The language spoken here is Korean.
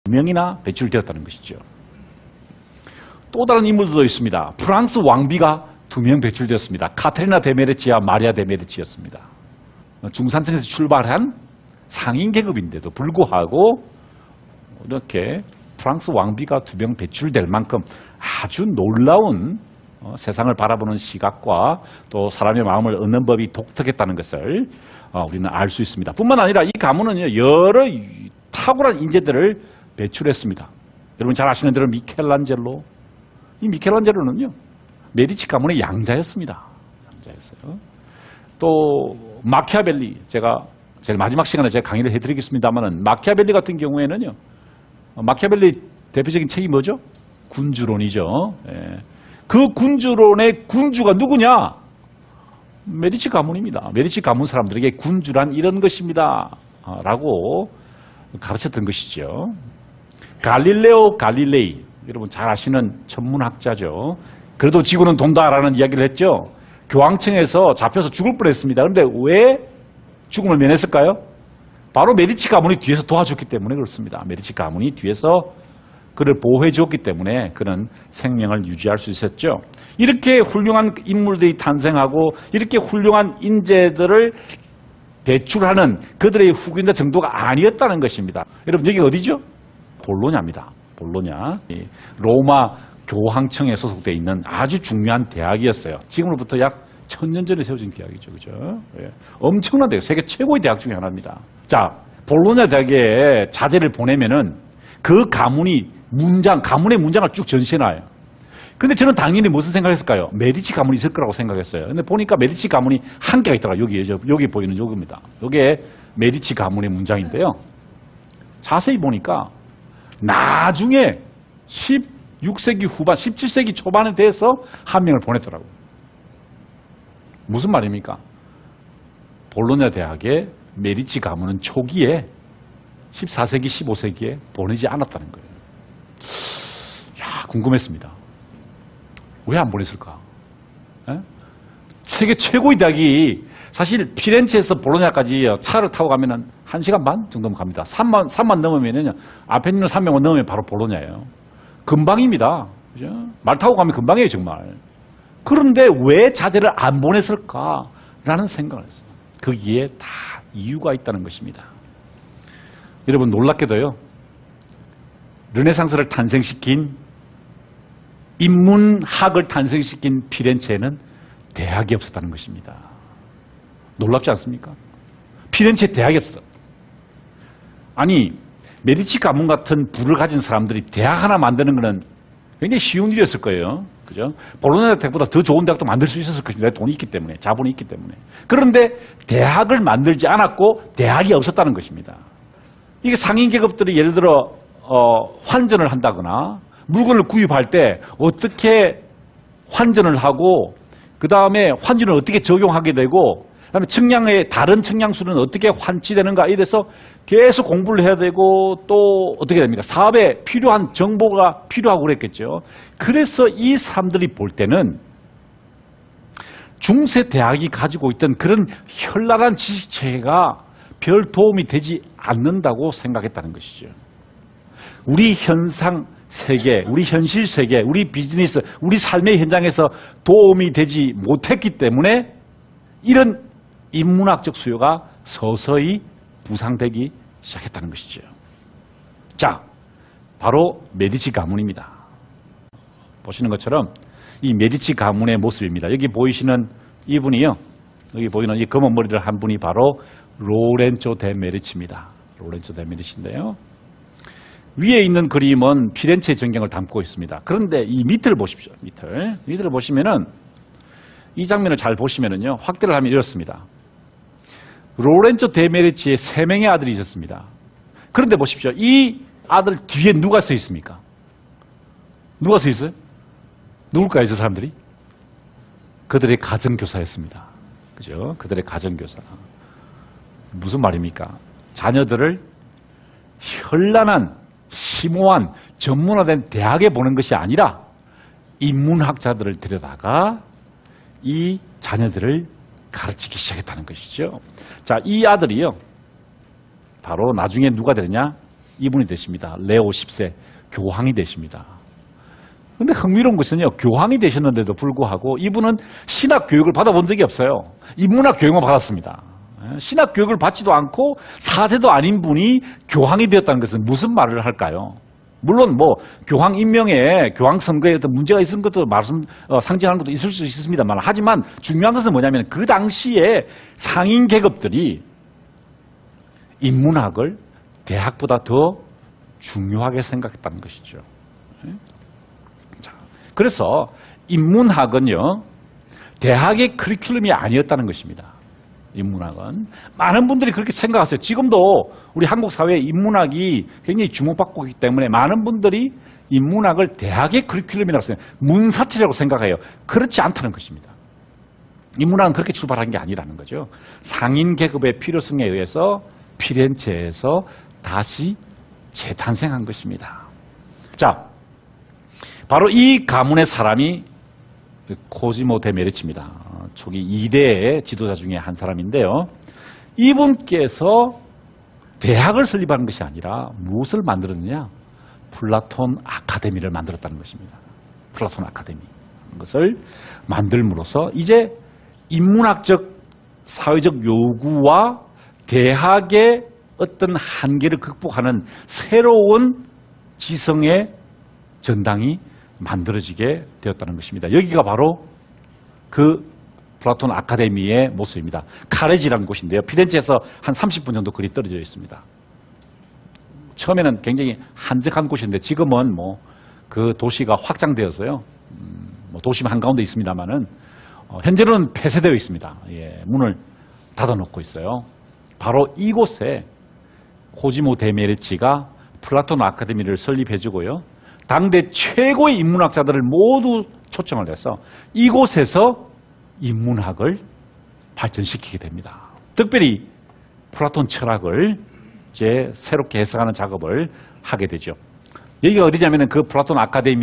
2명이나 배출되었다는 것이죠. 또 다른 인물들도 있습니다. 프랑스 왕비가 2명 배출되었습니다. 카테리나 데 메디치와 마리아 데 메디치였습니다. 중산층에서 출발한 상인 계급인데도 불구하고 이렇게 프랑스 왕비가 2명 배출될 만큼 아주 놀라운 세상을 바라보는 시각과 또 사람의 마음을 얻는 법이 독특했다는 것을 우리는 알 수 있습니다. 뿐만 아니라 이 가문은 여러 탁월한 인재들을 배출했습니다. 여러분 잘 아시는 대로 미켈란젤로, 이 미켈란젤로는요 메디치 가문의 양자였습니다. 양자였어요. 또 마키아벨리, 제가 제일 마지막 시간에 제가 강의를 해드리겠습니다만은 마키아벨리 같은 경우에는요, 마키아벨리 대표적인 책이 뭐죠? 군주론이죠. 예. 그 군주론의 군주가 누구냐? 메디치 가문입니다. 메디치 가문 사람들에게 군주란 이런 것입니다 라고 가르쳤던 것이죠. 갈릴레오 갈릴레이, 여러분 잘 아시는 천문학자죠. 그래도 지구는 돈다라는 이야기를 했죠. 교황청에서 잡혀서 죽을 뻔했습니다. 그런데 왜 죽음을 면했을까요? 바로 메디치 가문이 뒤에서 도와줬기 때문에 그렇습니다. 메디치 가문이 뒤에서 그를 보호해 주었기 때문에 그는 생명을 유지할 수 있었죠. 이렇게 훌륭한 인물들이 탄생하고 이렇게 훌륭한 인재들을 배출하는 그들의 후계자 정도가 아니었다는 것입니다. 여러분 여기 어디죠? 볼로냐입니다. 볼로냐. 로마 교황청에 소속되어 있는 아주 중요한 대학이었어요. 지금으로부터 약 1000년 전에 세워진 대학이죠. 그죠? 예. 엄청난 대학, 세계 최고의 대학 중에 하나입니다. 자, 볼로냐 대학에 자제를 보내면은 그 가문의 문장을 쭉 전시해놔요. 근데 저는 당연히 무슨 생각했을까요? 메디치 가문이 있을 거라고 생각했어요. 근데 보니까 메디치 가문이 한 개가 있더라고요. 여기 보이는 요겁니다. 요게 메디치 가문의 문장인데요. 자세히 보니까 나중에 16세기 후반, 17세기 초반에 대해서 한 명을 보냈더라고요. 무슨 말입니까? 볼로냐 대학의 메디치 가문은 초기에 14세기, 15세기에 보내지 않았다는 거예요. 야, 궁금했습니다. 왜 안 보냈을까? 에? 세계 최고의 대학이 사실 피렌체에서 볼로냐까지 차를 타고 가면 1시간 반 정도면 갑니다. 3만 넘으면요. 앞에 있는 3명만 넘으면 바로 볼로냐예요. 금방입니다. 그죠? 말 타고 가면 금방이에요, 정말. 그런데 왜 자제를 안 보냈을까라는 생각을 했어요. 거기에 다 이유가 있다는 것입니다. 여러분 놀랍게도요. 르네상스를 탄생시킨 인문학을 탄생시킨 피렌체에는 대학이 없었다는 것입니다. 놀랍지 않습니까? 피렌체에 대학이 없어. 아니 메디치 가문 같은 부를 가진 사람들이 대학 하나 만드는 것은 굉장히 쉬운 일이었을 거예요. 그죠? 볼로냐 대학보다 더 좋은 대학도 만들 수 있었을 것입니다. 돈이 있기 때문에, 자본이 있기 때문에. 그런데 대학을 만들지 않았고 대학이 없었다는 것입니다. 이게 상인 계급들이 예를 들어 환전을 한다거나 물건을 구입할 때 어떻게 환전을 하고 그 다음에 환율을 어떻게 적용하게 되고 그다음에 청량의 다른 청량수는 어떻게 환치되는가 에 대해서 계속 공부를 해야 되고 또 어떻게 됩니까? 사업에 필요한 정보가 필요하고 그랬겠죠. 그래서 이 사람들이 볼 때는 중세 대학이 가지고 있던 그런 현란한 지식체계가 별 도움이 되지 않는다고 생각했다는 것이죠. 우리 현상 세계, 우리 현실 세계, 우리 비즈니스, 우리 삶의 현장에서 도움이 되지 못했기 때문에 이런 인문학적 수요가 서서히 부상되기 시작했다는 것이죠. 자, 바로 메디치 가문입니다. 보시는 것처럼 이 메디치 가문의 모습입니다. 여기 보이시는 이분이요. 여기 보이는 이 검은 머리를 한 분이 바로 로렌조 데 메디치입니다. 로렌조 데 메디치인데요. 위에 있는 그림은 피렌체 전경을 담고 있습니다. 그런데 이 밑을 보십시오. 밑을 보시면은 이 장면을 잘 보시면은요. 확대를 하면 이렇습니다. 로렌조 데 메디치의 3명의 아들이 있었습니다. 그런데 보십시오. 이 아들 뒤에 누가 서 있습니까? 누가 서 있어요? 누굴까요, 저 사람들이? 그들의 가정교사였습니다. 그죠? 그들의 가정교사. 무슨 말입니까? 자녀들을 현란한, 심오한, 전문화된 대학에 보낸 것이 아니라 인문학자들을 데려다가 이 자녀들을 가르치기 시작했다는 것이죠. 자, 이 아들이요. 바로 나중에 누가 되느냐? 이분이 되십니다. 레오 10세 교황이 되십니다. 근데 흥미로운 것은요, 교황이 되셨는데도 불구하고 이분은 신학 교육을 받아본 적이 없어요. 인문학 교육만 받았습니다. 신학 교육을 받지도 않고 사제도 아닌 분이 교황이 되었다는 것은 무슨 말을 할까요? 물론 뭐 교황 임명에 교황 선거에 어떤 문제가 있은 것도 상징하는 것도 있을 수 있습니다만, 하지만 중요한 것은 뭐냐면 그 당시에 상인 계급들이 인문학을 대학보다 더 중요하게 생각했다는 것이죠. 자, 그래서 인문학은요, 대학의 커리큘럼이 아니었다는 것입니다. 인문학은 많은 분들이 그렇게 생각하세요. 지금도 우리 한국 사회에 인문학이 굉장히 주목받고 있기 때문에 많은 분들이 인문학을 대학의 커리큘럼이라고 생각해요. 문사체라고 생각해요. 그렇지 않다는 것입니다. 인문학은 그렇게 출발한 게 아니라는 거죠. 상인 계급의 필요성에 의해서 피렌체에서 다시 재탄생한 것입니다. 자, 바로 이 가문의 사람이 코지모 데 메디치입니다. 초기 2대의 지도자 중에 한 사람인데요. 이분께서 대학을 설립하는 것이 아니라 무엇을 만들었느냐? 플라톤 아카데미를 만들었다는 것입니다. 플라톤 아카데미. 것을 만들므로써 이제 인문학적, 사회적 요구와 대학의 어떤 한계를 극복하는 새로운 지성의 전당이 만들어지게 되었다는 것입니다. 여기가 바로 그 플라톤 아카데미의 모습입니다. 카레지라는 곳인데요. 피렌체에서 한 30분 정도 거리 떨어져 있습니다. 처음에는 굉장히 한적한 곳인데 지금은 뭐 그 도시가 확장되어서요. 뭐 도심 한가운데 있습니다만은 현재는 폐쇄되어 있습니다. 예, 문을 닫아놓고 있어요. 바로 이곳에 코지모 데 메디치가 플라톤 아카데미를 설립해주고요. 당대 최고의 인문학자들을 모두 초청을 해서 이곳에서 인문학을 발전시키게 됩니다. 특별히 플라톤 철학을 이제 새롭게 해석하는 작업을 하게 되죠. 여기가 어디냐면은 그 플라톤 아카데미